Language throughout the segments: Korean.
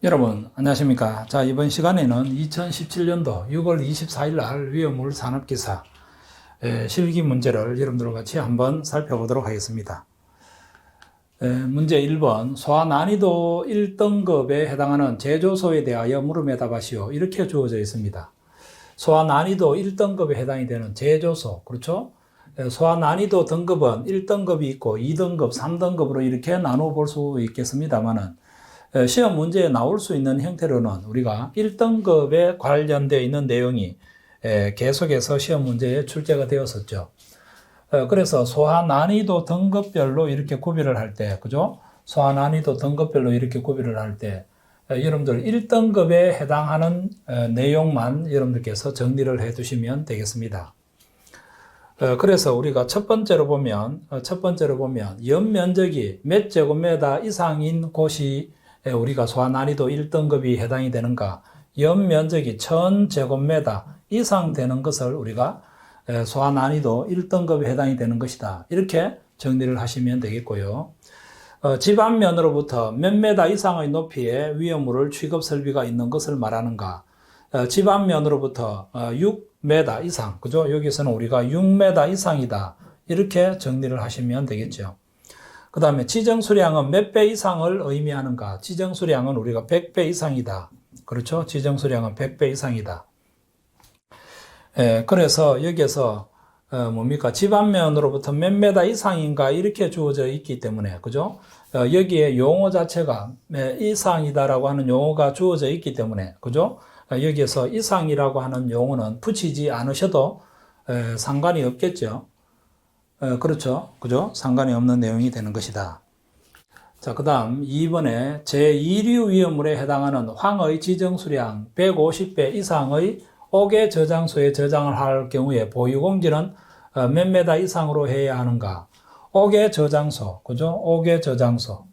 여러분 안녕하십니까. 자, 이번 시간에는 2017년도 6월 24일 날 위험물 산업기사 실기 문제를 여러분들과 같이 한번 살펴보도록 하겠습니다. 문제 1번 소화 난이도 1등급에 해당하는 제조소에 대하여 물음에 답하시오. 이렇게 주어져 있습니다. 소화 난이도 1등급에 해당이 되는 제조소, 그렇죠? 소화 난이도 등급은 1등급이 있고 2등급, 3등급으로 이렇게 나누어 볼 수 있겠습니다만은 시험 문제에 나올 수 있는 형태로는 우리가 1등급에 관련되어 있는 내용이 계속해서 시험 문제에 출제가 되었었죠. 그래서 소화 난이도 등급별로 이렇게 구별을 할 때, 그죠? 소화 난이도 등급별로 이렇게 구별을 할 때, 여러분들 1등급에 해당하는 내용만 여러분들께서 정리를 해 두시면 되겠습니다. 그래서 우리가 첫 번째로 보면 연면적이 몇 제곱미터 이상인 곳이 우리가 소화 난이도 1등급이 해당이 되는가, 연면적이 1000제곱미터 이상 되는 것을 우리가 소화 난이도 1등급에 해당이 되는 것이다. 이렇게 정리를 하시면 되겠고요. 집 앞면으로부터 몇 미터 이상의 높이의 위험물을 취급 설비가 있는 것을 말하는가, 집 앞면으로부터 6m 이상, 그죠? 여기서는 우리가 6m 이상이다. 이렇게 정리를 하시면 되겠죠. 그 다음에 지정수량은 몇 배 이상을 의미하는가? 지정수량은 우리가 100배 이상이다. 그렇죠? 지정수량은 100배 이상이다. 그래서 여기에서 뭡니까? 집 앞면으로부터 몇 미터 이상인가 이렇게 주어져 있기 때문에, 그죠? 여기에 용어 자체가 이상이다라고 하는 용어가 주어져 있기 때문에, 그죠? 여기에서 이상이라고 하는 용어는 붙이지 않으셔도 상관이 없겠죠. 그렇죠. 그죠? 상관이 없는 내용이 되는 것이다. 자, 그 다음 2번에 제2류 위험물에 해당하는 황의 지정수량 150배 이상의 옥외 저장소에 저장을 할 경우에 보유공지는 몇 미터 이상으로 해야 하는가? 옥외 저장소, 그죠? 옥외 저장소.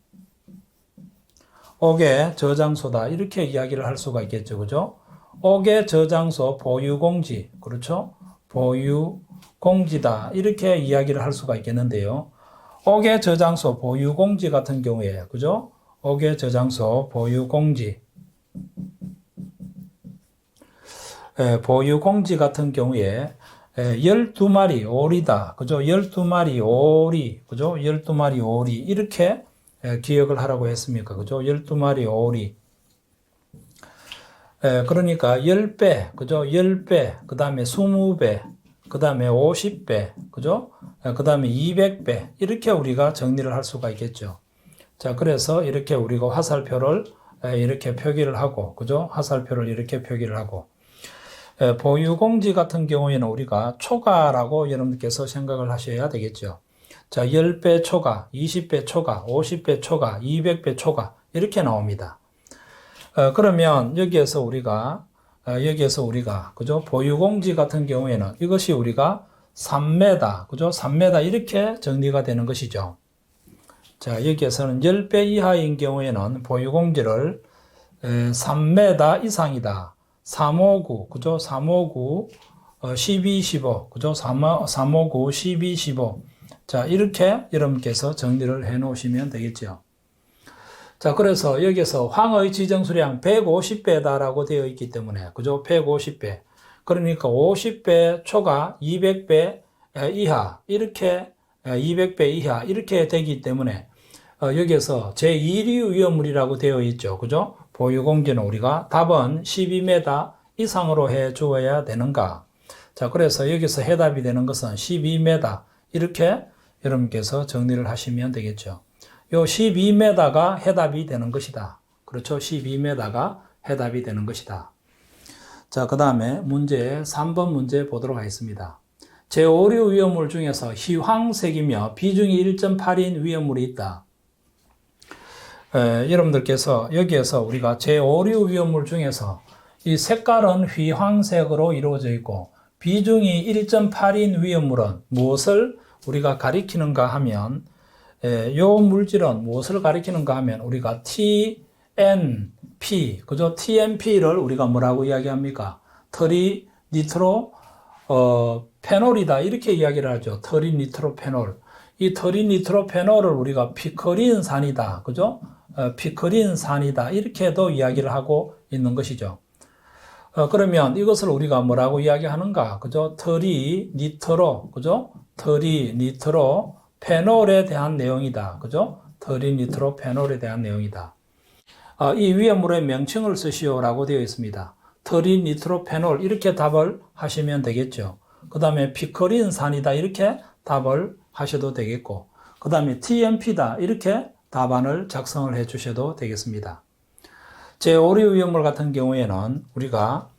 옥외 저장소다. 이렇게 이야기를 할 수가 있겠죠. 그죠? 옥외 저장소 보유공지, 그렇죠? 보유공지다. 이렇게 이야기를 할 수가 있겠는데요. 옥외 저장소 보유공지 같은 경우에, 그죠? 옥외 저장소 보유공지. 보유공지 같은 경우에 12마리 오리다. 그죠? 12마리 오리. 그죠? 12마리 오리. 이렇게 기억을 하라고 했습니까? 그죠? 12마리 오리. 그러니까 10배, 그죠? 10배, 그 다음에 20배, 그 다음에 50배, 그죠? 그 다음에 200배, 이렇게 우리가 정리를 할 수가 있겠죠. 자, 그래서 이렇게 우리가 화살표를 이렇게 표기를 하고, 그죠? 화살표를 이렇게 표기를 하고, 보유공지 같은 경우에는 우리가 초과라고 여러분께서 생각을 하셔야 되겠죠. 자, 10배 초과, 20배 초과, 50배 초과, 200배 초과, 이렇게 나옵니다. 그러면 여기에서 우리가 그죠? 보유공지 같은 경우에는 이것이 우리가 3m, 그죠? 3m 이렇게 정리가 되는 것이죠. 자, 여기에서는 10배 이하인 경우에는 보유공지를 3m 이상이다. 359, 그죠? 359, 12, 15, 그죠? 359, 12, 15. 자, 이렇게 여러분께서 정리를 해 놓으시면 되겠죠. 자, 그래서 여기서 황의 지정수량 150배다라고 되어 있기 때문에, 그죠? 150배. 그러니까 50배 초과 200배 이하, 이렇게 200배 이하, 이렇게 되기 때문에, 여기서 제2류 위험물이라고 되어 있죠. 그죠? 보유공지는 우리가 답은 12m 이상으로 해 주어야 되는가? 자, 그래서 여기서 해답이 되는 것은 12m. 이렇게 여러분께서 정리를 하시면 되겠죠. 요 12m가 해답이 되는 것이다. 그렇죠? 12m가 해답이 되는 것이다. 자, 그 다음에 문제 3번 문제 보도록 하겠습니다. 제5류 위험물 중에서 희황색이며 비중이 1.8인 위험물이 있다. 여러분들께서 여기에서 우리가 제5류 위험물 중에서 이 색깔은 휘황색으로 이루어져 있고 비중이 1.8인 위험물은 무엇을 우리가 가리키는가 하면, 요 물질은 무엇을 가리키는가 하면 우리가 TNP, 그죠? TNP를 우리가 뭐라고 이야기합니까? 트리니트로 페놀이다. 이렇게 이야기를 하죠. 트리니트로페놀. 이 트리니트로페놀을 우리가 피크린산이다. 그죠? 피크린산이다. 이렇게도 이야기를 하고 있는 것이죠. 그러면 이것을 우리가 뭐라고 이야기하는가? 그죠? 트리니트로, 그죠? 트리니트로 페놀에 대한 내용이다. 그죠? 트리니트로 페놀에 대한 내용이다. 이 위험물의 명칭을 쓰시오라고 되어 있습니다. 트리니트로페놀 이렇게 답을 하시면 되겠죠. 그 다음에 피크린산이다 이렇게 답을 하셔도 되겠고, 그 다음에 TMP다 이렇게 답안을 작성을 해 주셔도 되겠습니다. 제5류 위험물 같은 경우에는 우리가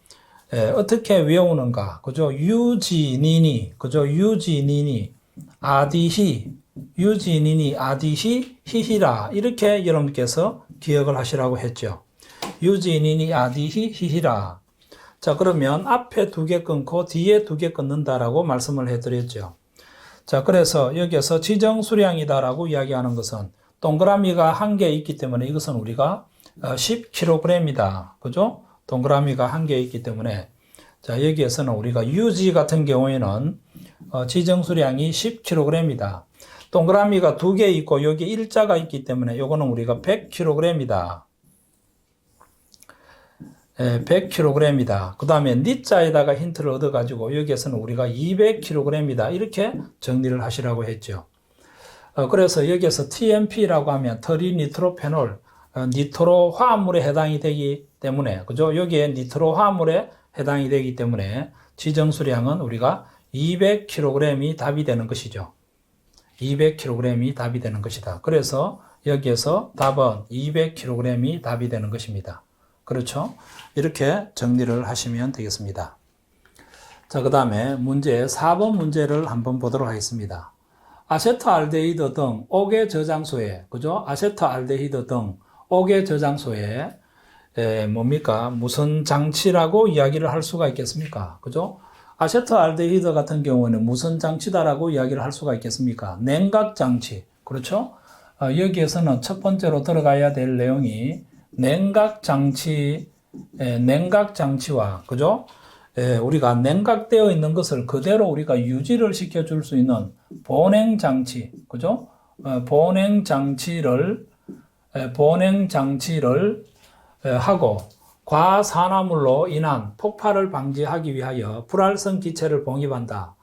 어떻게 외우는가? 그죠? 유지니니, 그죠? 유지니니, 아디히, 유지니니, 아디히, 히히라. 이렇게 여러분께서 기억을 하시라고 했죠. 유지니니, 아디히, 히히라. 자, 그러면 앞에 2개 끊고 뒤에 2개 끊는다라고 말씀을 해드렸죠. 자, 그래서 여기에서 지정수량이다라고 이야기하는 것은 동그라미가 1개 있기 때문에 이것은 우리가 10kg이다. 그죠? 동그라미가 1개 있기 때문에, 자, 여기에서는 우리가 유지 같은 경우에는 지정수량이 10kg이다. 동그라미가 2개 있고 여기 일자가 있기 때문에 요거는 우리가 100kg이다. 100kg이다. 그 다음에 니자에다가 힌트를 얻어가지고 여기에서는 우리가 200kg이다. 이렇게 정리를 하시라고 했죠. 그래서 여기에서 TMP라고 하면 트리니트로페놀, 니트로 화합물에 해당이 되기 때문에, 그죠? 여기에 니트로 화합물에 해당이 되기 때문에 지정수량은 우리가 200kg이 답이 되는 것이죠. 200kg이 답이 되는 것이다. 그래서 여기에서 답은 200kg이 답이 되는 것입니다. 그렇죠? 이렇게 정리를 하시면 되겠습니다. 자, 그 다음에 문제 4번 문제를 한번 보도록 하겠습니다. 아세트알데히드 등 옥의 저장소에, 그죠? 아세트알데히드 등 옥의 저장소에 뭡니까? 무슨 장치라고 이야기를 할 수가 있겠습니까? 그죠? 아세트알데히드 같은 경우는 무슨 장치다라고 이야기를 할 수가 있겠습니까? 냉각 장치. 그렇죠? 여기에서는 첫 번째로 들어가야 될 내용이 냉각 장치와, 그죠? 우리가 냉각되어 있는 것을 그대로 우리가 유지를 시켜줄 수 있는 보냉 장치, 그죠? 보냉 장치를 하고, 과산화물로 인한 폭발을 방지하기 위하여 불활성 기체를 봉입한다.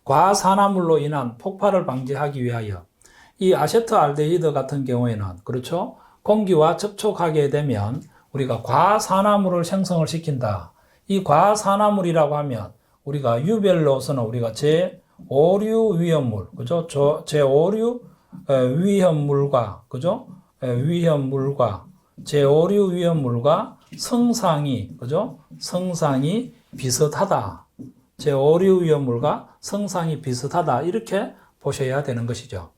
과산화물로 인한 폭발을 방지하기 위하여 이 아세트알데히드 같은 경우에는, 그렇죠? 공기와 접촉하게 되면 우리가 과산화물을 생성을 시킨다. 이 과산화물이라고 하면 우리가 유별로서는 우리가 제5류 위험물, 그죠? 제5류 위험물과, 그죠? 위험물과 제5류 위험물과 성상이, 그죠? 성상이 비슷하다. 제5류 위험물과 성상이 비슷하다. 이렇게 보셔야 되는 것이죠.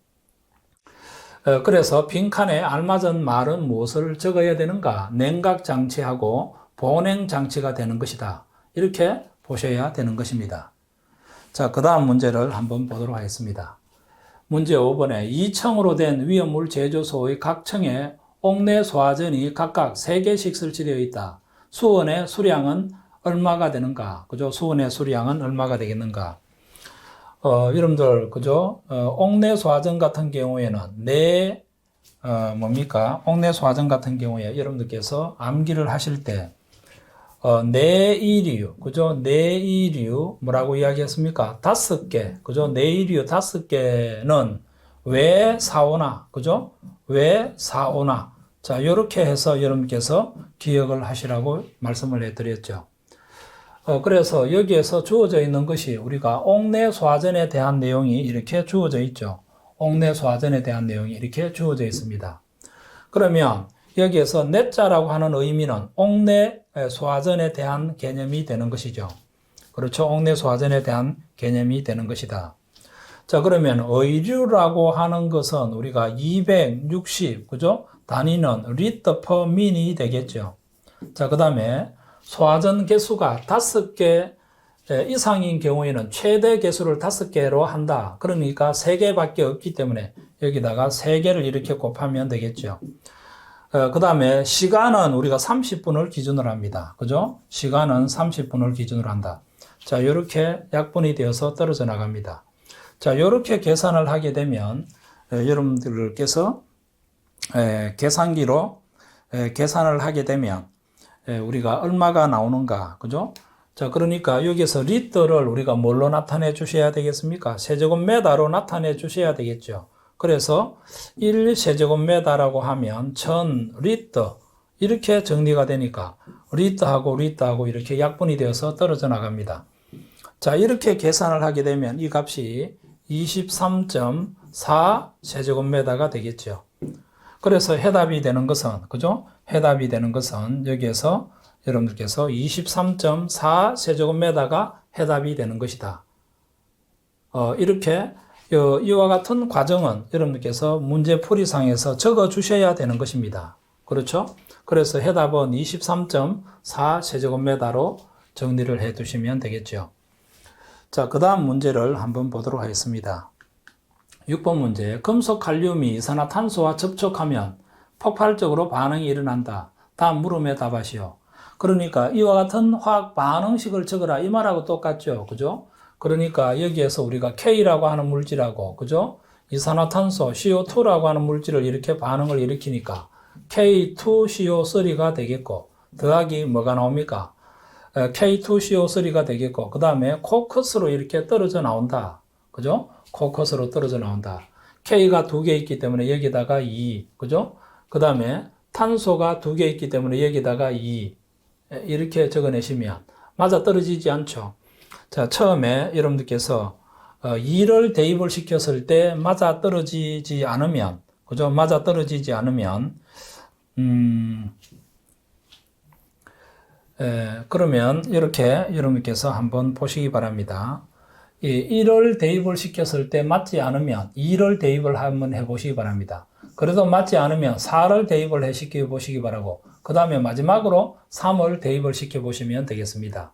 그래서 빈칸에 알맞은 말은 무엇을 적어야 되는가? 냉각장치하고 보냉장치가 되는 것이다. 이렇게 보셔야 되는 것입니다. 자, 그 다음 문제를 한번 보도록 하겠습니다. 문제 5번에 2층으로 된 위험물 제조소의 각 층에 옥내 소화전이 각각 3개씩 설치되어 있다. 수원의 수량은 얼마가 되는가? 그죠? 수원의 수량은 얼마가 되겠는가? 여러분들, 그죠? 옥내 소화전 같은 경우에는 옥내 소화전 같은 경우에 여러분들께서 암기를 하실 때, 내이류, 그죠? 내이류, 뭐라고 이야기했습니까? 5개, 그죠? 내이류 5개는 왜 사오나, 그죠? 왜 사오나. 자, 요렇게 해서 여러분께서 기억을 하시라고 말씀을 해드렸죠. 그래서 여기에서 주어져 있는 것이 우리가 옥내 소화전에 대한 내용이 이렇게 주어져 있죠. 옥내 소화전에 대한 내용이 이렇게 주어져 있습니다. 그러면 여기에서 내자라고 하는 의미는 옥내 소화전에 대한 개념이 되는 것이죠. 그렇죠. 옥내 소화전에 대한 개념이 되는 것이다. 자, 그러면 의류라고 하는 것은 우리가 260, 그죠? 단위는 리터 퍼 민이 되겠죠. 자, 그 다음에 소화전 개수가 5개 이상인 경우에는 최대 개수를 5개로 한다. 그러니까 3개밖에 없기 때문에 여기다가 3개를 이렇게 곱하면 되겠죠. 그 다음에 시간은 우리가 30분을 기준으로 합니다. 그죠? 시간은 30분을 기준으로 한다. 자, 이렇게 약분이 되어서 떨어져 나갑니다. 자, 이렇게 계산을 하게 되면 여러분들께서 계산기로 계산을 하게 되면 우리가 얼마가 나오는가, 그죠? 자, 그러니까 여기서 리터를 우리가 뭘로 나타내 주셔야 되겠습니까? 세제곱미터로 나타내 주셔야 되겠죠. 그래서 1세제곱미터라고 하면 1000리터 이렇게 정리가 되니까 리터하고 이렇게 약분이 되어서 떨어져 나갑니다. 자, 이렇게 계산을 하게 되면 이 값이 23.4 세제곱미터가 되겠죠. 그래서 해답이 되는 것은, 그죠? 해답이 되는 것은 여기에서 여러분들께서 23.4 세제곱미터가 해답이 되는 것이다. 이렇게 이와 같은 과정은 여러분들께서 문제풀이상에서 적어 주셔야 되는 것입니다. 그렇죠? 그래서 해답은 23.4 세제곱미터로 정리를 해 두시면 되겠죠. 자, 그 다음 문제를 한번 보도록 하겠습니다. 6번 문제. 금속 칼륨이 이산화탄소와 접촉하면 폭발적으로 반응이 일어난다. 다음 물음에 답하시오. 그러니까 이와 같은 화학 반응식을 적으라 이 말하고 똑같죠. 그죠? 그러니까 여기에서 우리가 K라고 하는 물질하고, 그죠? 이산화탄소 CO2라고 하는 물질을 이렇게 반응을 일으키니까 K2CO3가 되겠고, 더하기 뭐가 나옵니까? K2CO3가 되겠고, 그 다음에 코커스로 이렇게 떨어져 나온다. 그죠? 코커스로 떨어져 나온다. K가 2개 있기 때문에 여기다가 2, 그죠? 그 다음에 탄소가 2개 있기 때문에 여기다가 2, 이렇게 적어내시면 맞아 떨어지지 않죠. 자, 처음에 여러분들께서 2를 대입을 시켰을 때 맞아 떨어지지 않으면, 그죠? 맞아 떨어지지 않으면, 그러면 이렇게 여러분께서 한번 보시기 바랍니다. 1을 대입을 시켰을 때 맞지 않으면 2를 대입을 한번 해보시기 바랍니다. 그래도 맞지 않으면 4를 대입을 시켜 보시기 바라고, 그 다음에 마지막으로 3을 대입을 시켜 보시면 되겠습니다.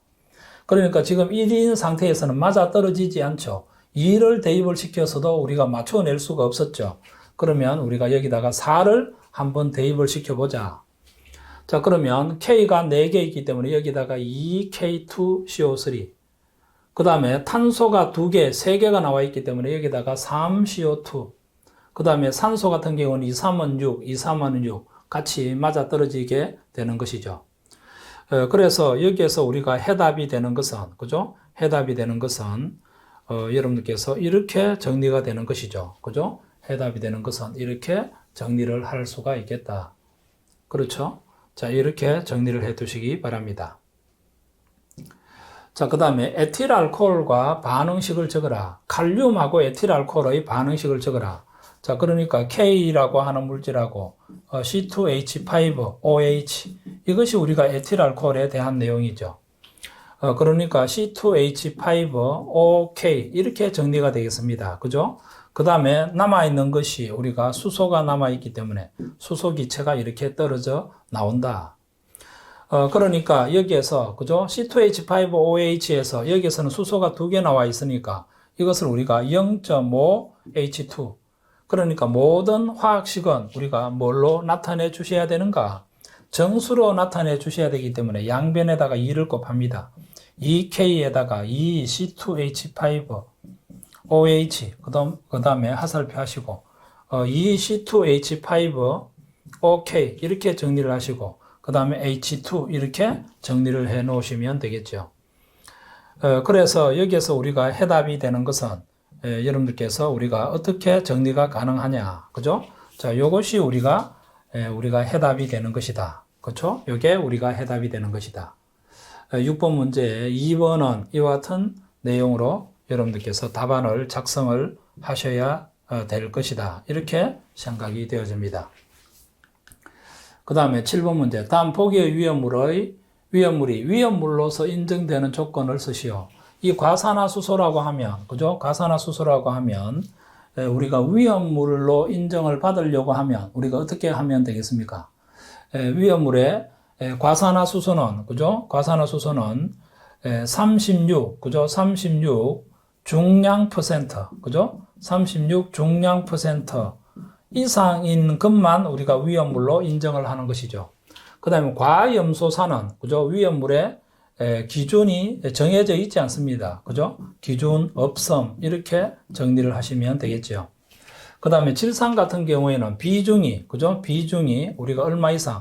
그러니까 지금 1인 상태에서는 맞아 떨어지지 않죠. 2를 대입을 시켜서도 우리가 맞춰낼 수가 없었죠. 그러면 우리가 여기다가 4를 한번 대입을 시켜보자. 자, 그러면 K가 4개 있기 때문에 여기다가 2K2CO3, 그 다음에 탄소가 2개, 3개가 나와 있기 때문에 여기다가 3CO2, 그 다음에 산소 같은 경우는 2, 3은 6, 2, 3은 6 같이 맞아 떨어지게 되는 것이죠. 그래서 여기에서 우리가 해답이 되는 것은, 그죠? 해답이 되는 것은 여러분들께서 이렇게 정리가 되는 것이죠. 그죠? 해답이 되는 것은 이렇게 정리를 할 수가 있겠다. 그렇죠? 자, 이렇게 정리를 해 두시기 바랍니다. 자, 그 다음에 에틸알코올과 반응식을 적어라. 칼륨하고 에틸알코올의 반응식을 적어라. 자, 그러니까 K라고 하는 물질하고 C2H5OH, 이것이 우리가 에틸알코올에 대한 내용이죠. 그러니까 C2H5OK 이렇게 정리가 되겠습니다. 그죠? 그 다음에 남아있는 것이 우리가 수소가 남아있기 때문에 수소 기체가 이렇게 떨어져 나온다. 그러니까 여기에서, 그죠? C2H5OH에서 여기에서는 수소가 2개 나와 있으니까 이것을 우리가 0.5H2. 그러니까 모든 화학식은 우리가 뭘로 나타내 주셔야 되는가? 정수로 나타내 주셔야 되기 때문에 양변에다가 2를 곱합니다. 2K에다가 2C2H5OH, 그 다음에 하살표 하시고, 2C2H5OK 이렇게 정리를 하시고, 그 다음에 H2 이렇게 정리를 해 놓으시면 되겠죠. 그래서 여기에서 우리가 해답이 되는 것은 여러분들께서 우리가 어떻게 정리가 가능하냐, 그죠? 자, 요것이 우리가 해답이 되는 것이다. 그렇죠? 요게 우리가 해답이 되는 것이다. 6번 문제 2번은 이와 같은 내용으로 여러분들께서 답안을 작성을 하셔야 될 것이다. 이렇게 생각이 되어집니다. 그 다음에 7번 문제. 다음 보기의 위험물이 위험물로서 인정되는 조건을 쓰시오. 이 과산화수소라고 하면, 그죠? 과산화수소라고 하면, 우리가 위험물로 인정을 받으려고 하면, 우리가 어떻게 하면 되겠습니까? 위험물의 과산화수소는, 그죠? 과산화수소는 36, 그죠? 36 중량 퍼센트, 그죠? 36 중량 퍼센트 이상인 것만 우리가 위험물로 인정을 하는 것이죠. 그 다음에 과염소산은, 그죠? 위험물의 기준이 정해져 있지 않습니다. 그죠? 기준 없음, 이렇게 정리를 하시면 되겠죠. 그 다음에 질산 같은 경우에는 비중이, 그죠? 비중이 우리가 얼마 이상?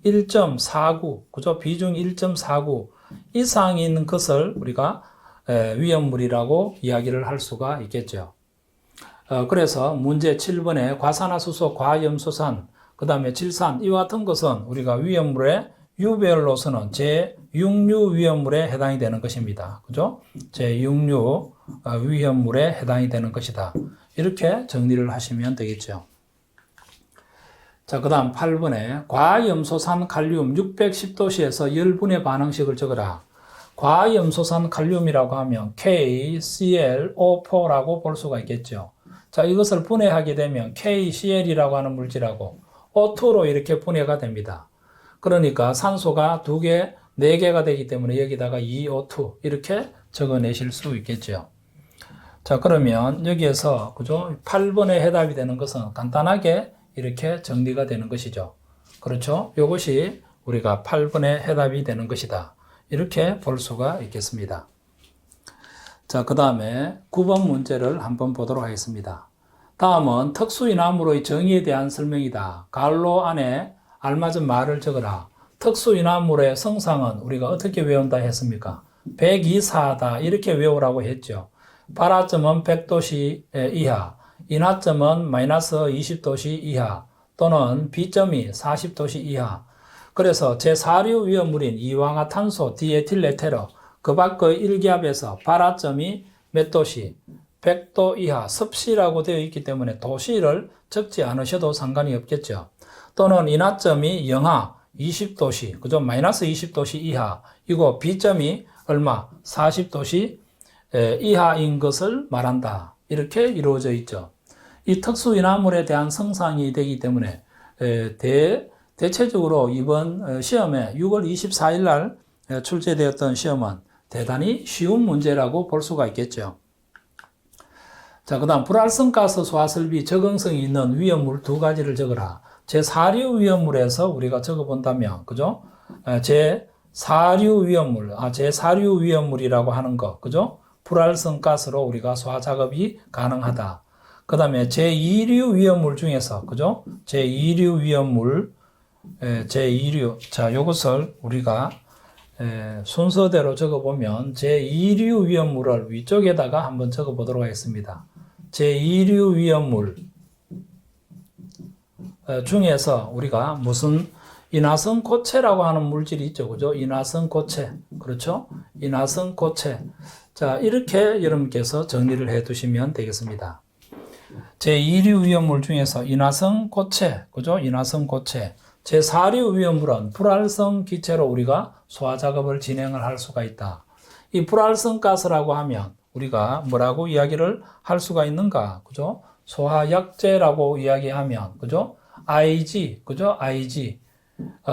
1.49, 그죠? 비중이 1.49 이상이 있는 것을 우리가 위험물이라고 이야기를 할 수가 있겠죠. 그래서 문제 7번에 과산화수소, 과염소산, 그 다음에 질산, 이와 같은 것은 우리가 위험물의 유별로서는 제6류 위험물에 해당이 되는 것입니다. 그죠? 제6류 위험물에 해당이 되는 것이다. 이렇게 정리를 하시면 되겠죠. 자, 그 다음 8번에 과염소산 칼륨 610도씨에서 열분의 반응식을 적어라. 과염소산 칼륨이라고 하면 KClO4라고 볼 수가 있겠죠. 자, 이것을 분해하게 되면 KCl이라고 하는 물질하고 O2로 이렇게 분해가 됩니다. 그러니까 산소가 2개, 4개가 되기 때문에 여기다가 2O2 이렇게 적어내실 수 있겠죠. 자, 그러면 여기에서 그죠? 8번에 해답이 되는 것은 간단하게 이렇게 정리가 되는 것이죠. 그렇죠? 이것이 우리가 8번에 해답이 되는 것이다. 이렇게 볼 수가 있겠습니다. 자, 그 다음에 9번 문제를 한번 보도록 하겠습니다. 다음은 특수인화물의 정의에 대한 설명이다. 갈로 안에 알맞은 말을 적어라. 특수인화물의 성상은 우리가 어떻게 외운다 했습니까? 124다 이렇게 외우라고 했죠. 발화점은 100도씨 이하, 인화점은 마이너스 20도씨 이하 또는 B점이 40도씨 이하. 그래서 제4류 위험물인 이황화탄소 디에틸에테르 그 밖의 일기압에서 발화점이 몇 도씨? 100도 이하 습시라고 되어 있기 때문에 도시를 적지 않으셔도 상관이 없겠죠. 또는 인화점이 영하 20도씨, 그죠? 마이너스 20도씨 이하, 이거 B점이 얼마? 40도씨 이하인 것을 말한다. 이렇게 이루어져 있죠. 이 특수인화물에 대한 성상이 되기 때문에 대체적으로 이번 시험에 6월 24일 날 출제되었던 시험은 대단히 쉬운 문제라고 볼 수가 있겠죠. 자, 그 다음 불활성가스 소화설비 적응성이 있는 위험물 2가지를 적어라. 제4류 위험물에서 우리가 적어본다면, 그죠? 제4류 위험물이라고 하는 거, 그죠? 불활성가스로 우리가 소화 작업이 가능하다. 그 다음에 제2류 위험물 중에서, 그죠? 제2류 위험물, 자, 요것을 우리가 순서대로 적어보면 제2류 위험물을 위쪽에다가 한번 적어보도록 하겠습니다. 제2류 위험물 중에서 우리가 무슨 인화성고체라고 하는 물질이 있죠. 그죠? 인화성고체. 그렇죠? 인화성고체. 자, 이렇게 여러분께서 정리를 해 두시면 되겠습니다. 제2류 위험물 중에서 인화성고체. 그죠? 인화성고체. 제4류 위험물은 불활성 기체로 우리가 소화 작업을 진행을 할 수가 있다. 이 불활성 가스라고 하면 우리가 뭐라고 이야기를 할 수가 있는가? 그죠? 소화약제라고 이야기하면, 그죠? IG, 그죠? IG.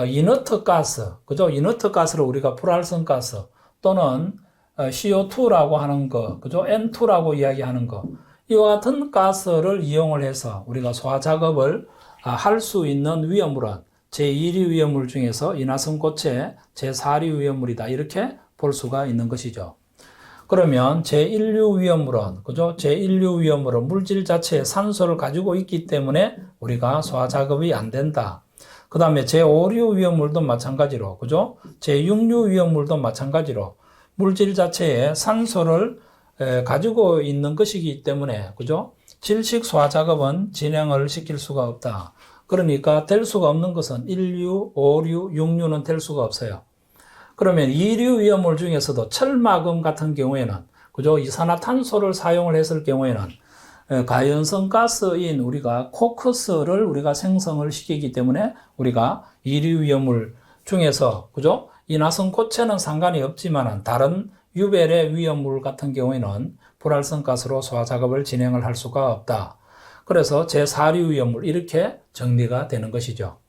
이너트 가스, 그죠? 이너트 가스를 우리가 불활성 가스 또는 CO2라고 하는 거, 그죠? N2라고 이야기하는 거. 이와 같은 가스를 이용을 해서 우리가 소화 작업을 할 수 있는 위험물은 제2류 위험물 중에서 인화성고체 제4류 위험물이다. 이렇게 볼 수가 있는 것이죠. 그러면 제1류 위험물은, 그죠? 제1류 위험물은 물질 자체에 산소를 가지고 있기 때문에 우리가 소화 작업이 안 된다. 그 다음에 제5류 위험물도 마찬가지로, 그죠? 제6류 위험물도 마찬가지로 물질 자체에 산소를 가지고 있는 것이기 때문에, 그죠? 질식 소화 작업은 진행을 시킬 수가 없다. 그러니까 될 수가 없는 것은 1류, 5류, 6류는 될 수가 없어요. 그러면 2류 위험물 중에서도 철마금 같은 경우에는, 그죠? 이산화탄소를 사용을 했을 경우에는 가연성 가스인 우리가 코크스를 우리가 생성을 시키기 때문에 우리가 2류 위험물 중에서, 그죠? 인화성 고체는 상관이 없지만 다른 유별의 위험물 같은 경우에는 불활성 가스로 소화 작업을 진행을 할 수가 없다. 그래서 제4류 위험물 이렇게 정리가 되는 것이죠.